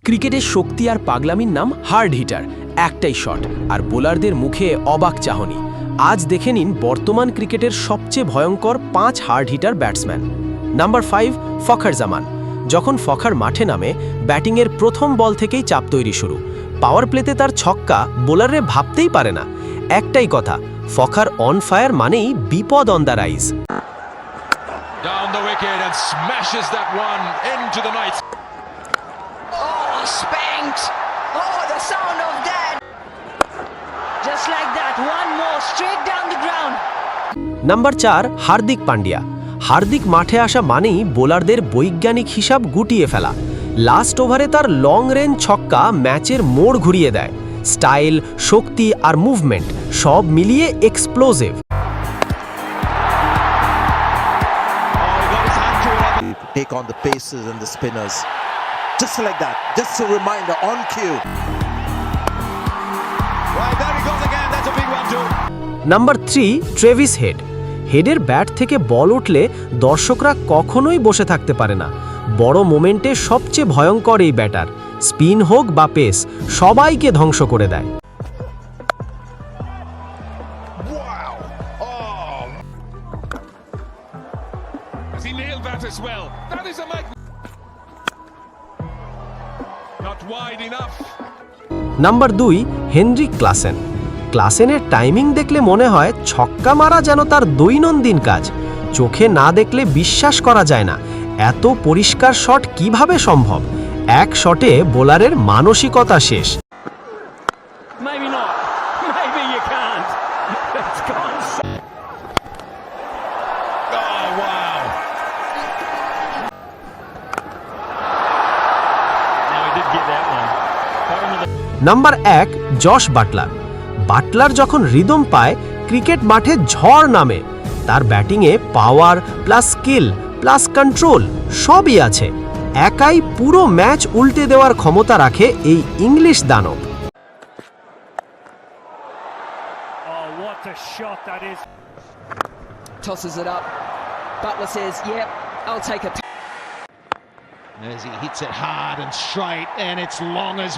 ক্রিকেটের শক্তি আর পাগলামির নাম hard hitter, একটাই শট আর বোলারদের মুখে অবাক চাহনি। আজ দেখে নিন বর্তমান ক্রিকেটের সবচেয়ে ভয়ঙ্কর 5 হার্ড হিটার ব্যাটসম্যান। নাম্বার 5, ফখর জামান। যখন ফখর মাঠে নামে, ব্যাটিংয়ের প্রথম বল থেকেই চাপ তৈরি শুরু। পাওয়ার প্লেতে তার ছক্কা বোলারে ভাবতেই পারে না। একটাই কথা, ফখর অন ফায়ার মানেই বিপদ on the rise. Down the wicket and smashes that one into the night. Oh, spanked! Oh, the sound of that! Just like that, one more straight down the ground. Number 4, Hardik Pandya. Hardik মাঠে আসা মানেই বোলারদের বৈজ্ঞানিক হিসাব গুটিয়ে ফেলা। লাস্ট ওভারে তার লং রেঞ্জ ছক্কা ম্যাচের মোড় ঘুরিয়ে দেয়। স্টাইল, শক্তি আর মুভমেন্ট সব মিলিয়ে explosive. Take on the paces and the spinners. Just like that. Just a reminder on cue. Right, there he goes again. That's a big one too. Number 3, Travis Head. হেডের bat থেকে ball উঠলে দর্শকরা কখনোই বসে থাকতে পারে না। বড় মোমেন্টে সবচেয়ে ভয়ঙ্কর এই ব্যাটার। স্পিন হোক বা পেস, সবাইকে ধ্বংস করে দেয়। Wow. Oh. Has he nailed that as well? That is a not wide enough. Number 2, Heinrich Klaasen. ক্লাসেনের টাইমিং দেখলে মনে হয় ছক্কা মারা যেন তার দৈনন্দিন কাজ। চোখে না দেখলে বিশ্বাস করা যায় না, এত পরিষ্কার শট কিভাবে সম্ভব। এক শটে বোলারের মানসিকতা শেষ। Maybe not. Maybe you can't. It's gone. Oh, wow. No, he did get that one. Bottom of the number 1, Jos Buttler. Buttler যখন রিদম পায়, ক্রিকেট মাঠে ঝড় নামে। তার ব্যাটিংয়ে power plus skill plus control সবই আছে। একাই পুরো ম্যাচ উল্টে দেওয়ার ক্ষমতা রাখে এই ইংলিশ দানব। Oh, what a shot that is. Tosses it up. Butler says, yep, I'll take it. As he hits it hard and straight, and it's long as